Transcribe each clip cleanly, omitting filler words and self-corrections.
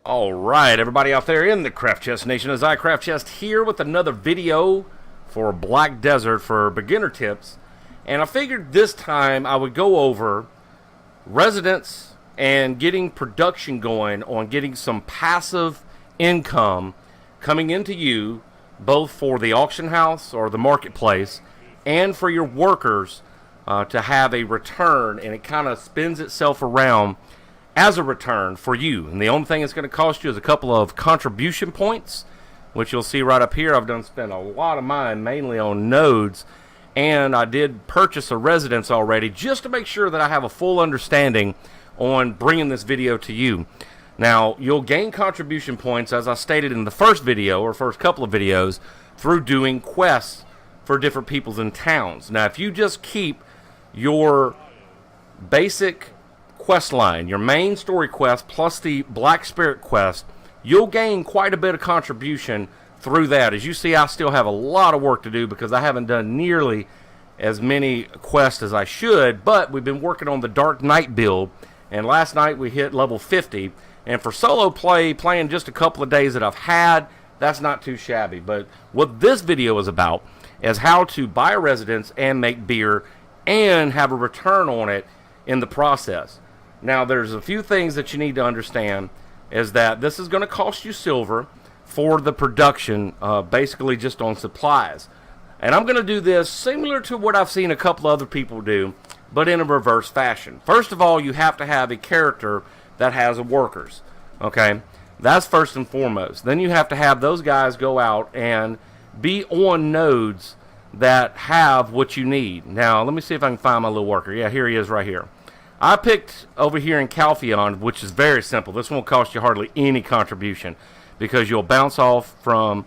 Alright, everybody out there in the Craft Chest Nation, as I Craft Chest here with another video for Black Desert for beginner tips. And I figured this time I would go over residence and getting production going on getting some passive income coming into you, both for the auction house or the marketplace and for your workers to have a return, and it kind of spins itself around as a return for you. And the only thing it's going to cost you is a couple of contribution points, which you'll see right up here. I've spent a lot of mine mainly on nodes, and I did purchase a residence already just to make sure that I have a full understanding on bringing this video to you. Now, you'll gain contribution points, as I stated in the first video, or first couple of videos, through doing quests for different peoples in towns. Now, if you just keep your basic quest line, your main story quest, plus the Black Spirit quest, you'll gain quite a bit of contribution through that. As you see, I still have a lot of work to do because I haven't done nearly as many quests as I should, but we've been working on the Dark Knight build, and last night we hit level 50, and for solo play, playing just a couple of days that I've had, that's not too shabby. But what this video is about is how to buy a residence and make beer and have a return on it in the process. Now, there's a few things that you need to understand, is that this is going to cost you silver for the production, basically just on supplies. And I'm going to do this similar to what I've seen a couple other people do, but in a reverse fashion. First of all, you have to have a character that has workers, okay? That's first and foremost. Then you have to have those guys go out and be on nodes that have what you need. Now, let me see if I can find my little worker. Yeah, here he is right here. I picked over here in Calpheon, which is very simple. This won't cost you hardly any contribution because you'll bounce off from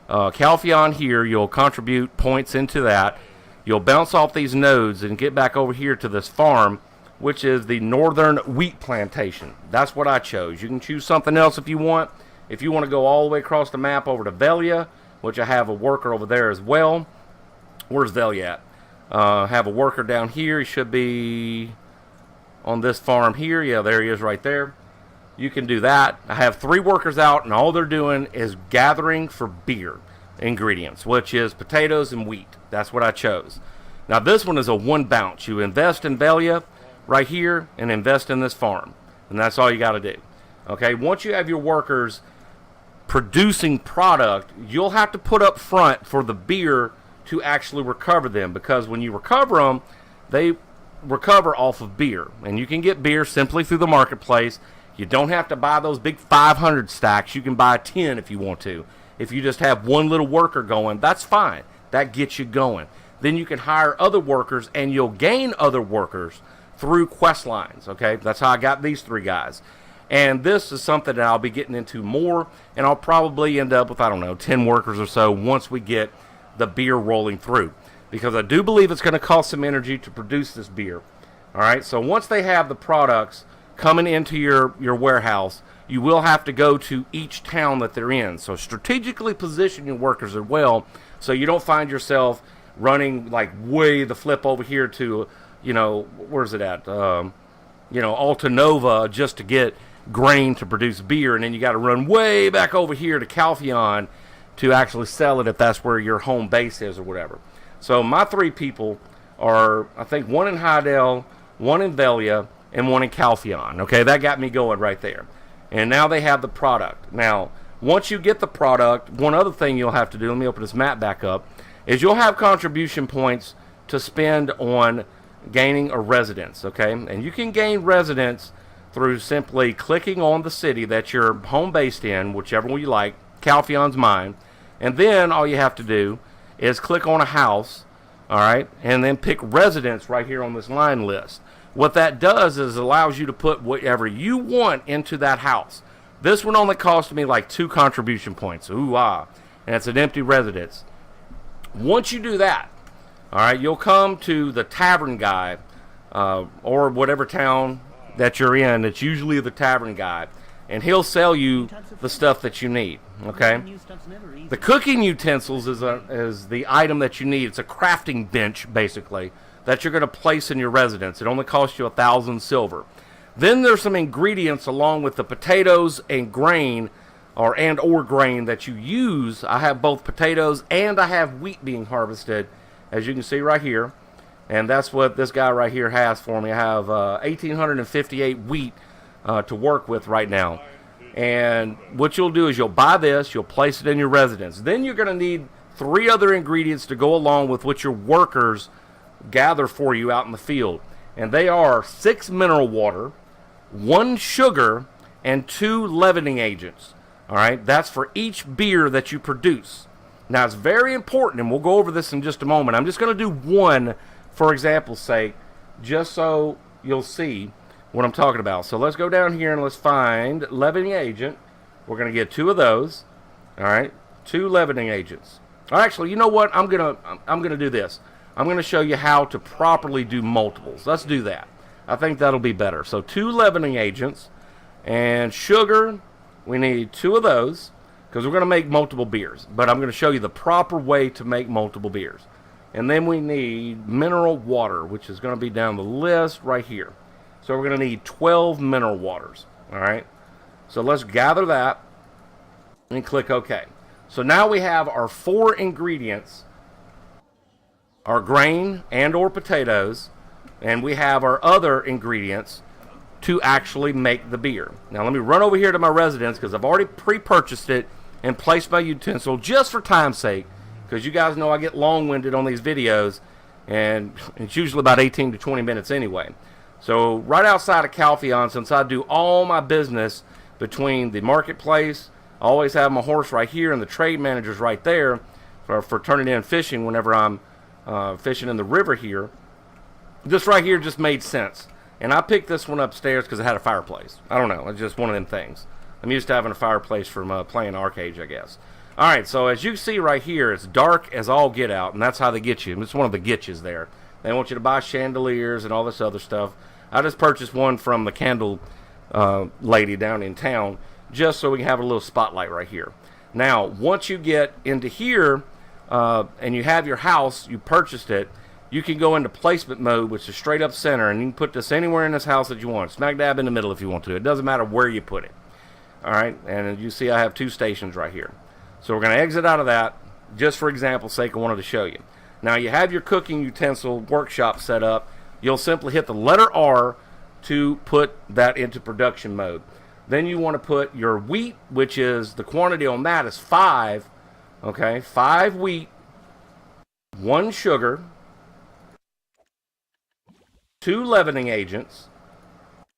Calpheon here. You'll contribute points into that. You'll bounce off these nodes and get back over here to this farm, which is the Northern Wheat Plantation. That's what I chose. You can choose something else if you want. If you want to go all the way across the map over to Velia, which I have a worker over there as well. Where's Velia at? I have a worker down here. He should be on this farm here. Yeah, there he is right there. You can do that. I have 3 workers out, and all they're doing is gathering for beer ingredients, which is potatoes and wheat. That's what I chose. Now, this one is a 1 bounce. You invest in Velia right here and invest in this farm, and that's all you got to do. Okay, once you have your workers producing product, you'll have to put up front for the beer to actually recover them, because when you recover them, they recover off of beer, and you can get beer simply through the marketplace. You don't have to buy those big 500 stacks. You can buy 10 if you want to. If you just have one little worker going, that's fine. That gets you going. Then you can hire other workers, and you'll gain other workers through quest lines. Okay, that's how I got these 3 guys. And this is something that I'll be getting into more, and I'll probably end up with, I don't know, 10 workers or so once we get the beer rolling through, because I do believe it's going to cost some energy to produce this beer. All right, so once they have the products coming into your warehouse, you will have to go to each town that they're in. So strategically position your workers as well, so you don't find yourself running like way the flip over here to, you know, where's it at? You know, Alta Nova, just to get grain to produce beer, and then you got to run way back over here to Calpheon to actually sell it if that's where your home base is or whatever. So my 3 people are, I think, 1 in Hydel, 1 in Velia, and 1 in Calpheon. Okay, that got me going right there. And now they have the product. Now, once you get the product, one other thing you'll have to do, let me open this map back up, is you'll have contribution points to spend on gaining a residence, okay? And you can gain residence through simply clicking on the city that you're home based in, whichever one you like. Calpheon's mine. And then all you have to do is click on a house, all right, and then pick residence right here on this line list. What that does is allows you to put whatever you want into that house. This one only cost me like 2 contribution points. Ooh, ah. And it's an empty residence. Once you do that, all right, you'll come to the tavern guy, or whatever town that you're in. It's usually the tavern guy, and he'll sell you the stuff that you need, okay? The cooking utensils is the item that you need. It's a crafting bench, basically, that you're going to place in your residence. It only costs you 1,000 silver. Then there's some ingredients along with the potatoes and grain, or grain that you use. I have both potatoes and I have wheat being harvested, as you can see right here. And that's what this guy right here has for me. I have 1,858 wheat to work with right now. And what you'll do is you'll buy this, you'll place it in your residence. Then you're going to need 3 other ingredients to go along with what your workers gather for you out in the field. And they are 6 mineral water, 1 sugar, and 2 leavening agents. All right, that's for each beer that you produce. Now, it's very important, and we'll go over this in just a moment. I'm just going to do one for example's sake, just so you'll see what I'm talking about. So let's go down here and let's find leavening agent. We're going to get 2 of those. All right, 2 leavening agents. Actually, you know what? I'm gonna do this. I'm going to show you how to properly do multiples. Let's do that. I think that'll be better. So 2 leavening agents and sugar. We need 2 of those because we're going to make multiple beers. But I'm going to show you the proper way to make multiple beers. And then we need mineral water, which is going to be down the list right here. So we're going to need 12 mineral waters. All right. So let's gather that and click OK. So now we have our 4 ingredients, our grain and or potatoes, and we have our other ingredients to actually make the beer. Now let me run over here to my residence because I've already pre-purchased it and placed my utensil just for time's sake, because you guys know I get long-winded on these videos, and it's usually about 18 to 20 minutes anyway. So right outside of Calpheon, since I do all my business between the marketplace, I always have my horse right here and the trade managers right there for turning in fishing whenever I'm fishing in the river here. This right here just made sense. And I picked this one upstairs because it had a fireplace. I don't know. It's just one of them things. I'm used to having a fireplace from playing Arcade, I guess. All right, so as you see right here, it's dark as all get out, and that's how they get you. It's one of the getches there. They want you to buy chandeliers and all this other stuff. I just purchased one from the candle lady down in town just so we can have a little spotlight right here. Now, once you get into here and you have your house, you purchased it, you can go into placement mode, which is straight up center, and you can put this anywhere in this house that you want. Smack dab in the middle if you want to. It doesn't matter where you put it. All right, and you see I have 2 stations right here. So we're going to exit out of that. Just for example's sake, I wanted to show you. Now you have your cooking utensil workshop set up. You'll simply hit the letter R to put that into production mode. Then you want to put your wheat, which is the quantity on that is 5. Okay, 5 wheat, 1 sugar, 2 leavening agents,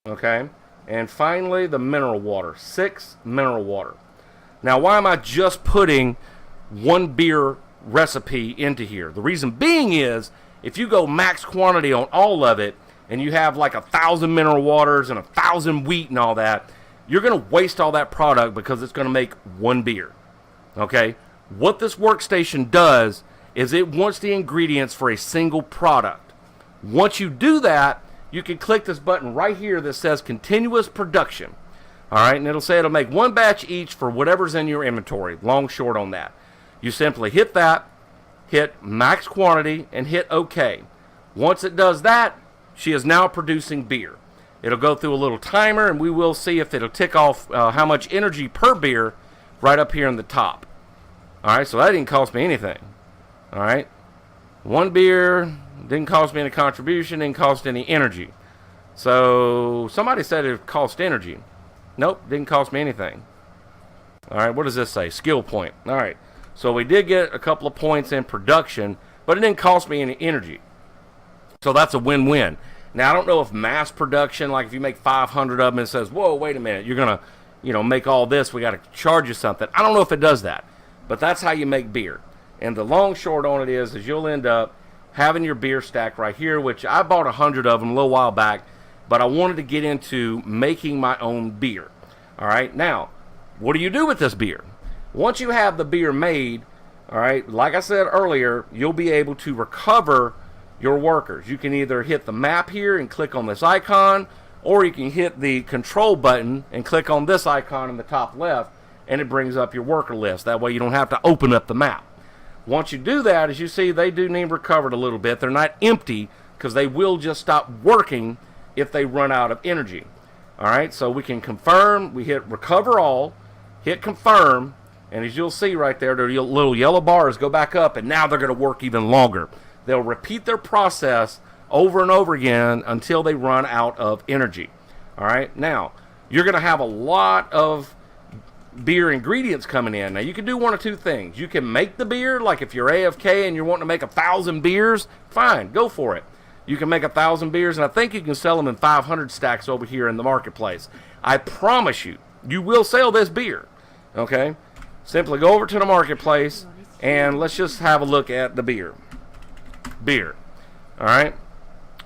okay, and finally the mineral water, 6 mineral water. Now, why am I just putting 1 beer recipe into here? The reason being is, if you go max quantity on all of it, and you have like 1,000 mineral waters and 1,000 wheat and all that, you're going to waste all that product because it's going to make 1 beer, okay? What this workstation does is it wants the ingredients for a single product. Once you do that, you can click this button right here that says continuous production. All right, and it'll say it'll make 1 batch each for whatever's in your inventory, long, short on that. You simply hit that, hit max quantity, and hit OK. Once it does that, she is now producing beer. It'll go through a little timer, and we will see if it'll tick off how much energy per beer right up here in the top. All right, so that didn't cost me anything. All right, 1 beer, didn't cost me any contribution, didn't cost any energy. So somebody said it cost energy. Nope, didn't cost me anything. All right, what does this say? Skill point. All right, so we did get a couple of points in production, but it didn't cost me any energy. So that's a win-win. Now, I don't know if mass production, like if you make 500 of them and it says, whoa, wait a minute, you're going to, make all this, we got to charge you something. I don't know if it does that, but that's how you make beer. And the long short on it is you'll end up having your beer stack right here, which I bought 100 of them a little while back, but I wanted to get into making my own beer. All right, now, what do you do with this beer? Once you have the beer made, all right, like I said earlier, you'll be able to recover your workers. You can either hit the map here and click on this icon, or you can hit the control button and click on this icon in the top left, and it brings up your worker list. That way you don't have to open up the map. Once you do that, as you see, they do need recovered a little bit. They're not empty because they will just stop working if they run out of energy. All right, so we can confirm. We hit recover all, hit confirm, and as you'll see right there, the little yellow bars go back up, and now they're going to work even longer. They'll repeat their process over and over again until they run out of energy. All right, now you're going to have a lot of beer ingredients coming in. Now you can do one of two things. You can make the beer, like if you're AFK and you're wanting to make 1,000 beers, fine, go for it. You can make 1,000 beers, and I think you can sell them in 500 stacks over here in the marketplace. I promise you, you will sell this beer. Okay, simply go over to the marketplace and let's just have a look at the beer. All right,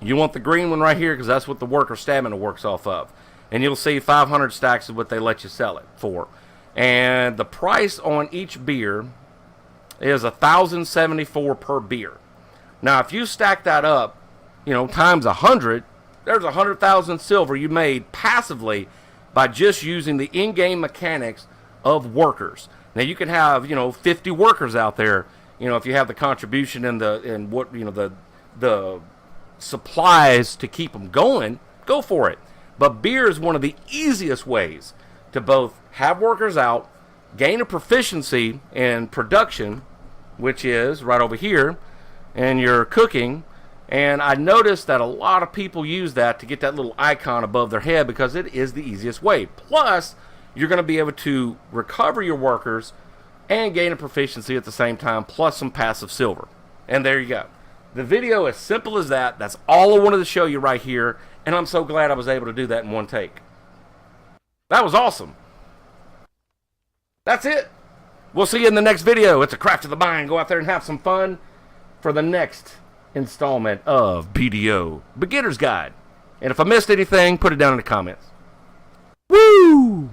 you want the green one right here because that's what the worker stamina works off of, and you'll see 500 stacks is what they let you sell it for. And the price on each beer is $1,074 per beer. Now, if you stack that up, times 100, there's 100,000 silver you made passively by just using the in-game mechanics of workers. Now, you can have 50 workers out there. If you have the contribution and the supplies to keep them going, go for it. But beer is one of the easiest ways to both have workers out, gain a proficiency in production, which is right over here, and you're cooking. And I noticed that a lot of people use that to get that little icon above their head because it is the easiest way. Plus, you're going to be able to recover your workers and gain a proficiency at the same time, plus some passive silver. And there you go. The video is simple as that. That's all I wanted to show you right here, and I'm so glad I was able to do that in one take. That was awesome. That's it. We'll see you in the next video. It's a craft of the mind. Go out there and have some fun for the next installment of BDO Beginner's Guide. And if I missed anything, put it down in the comments. Woo!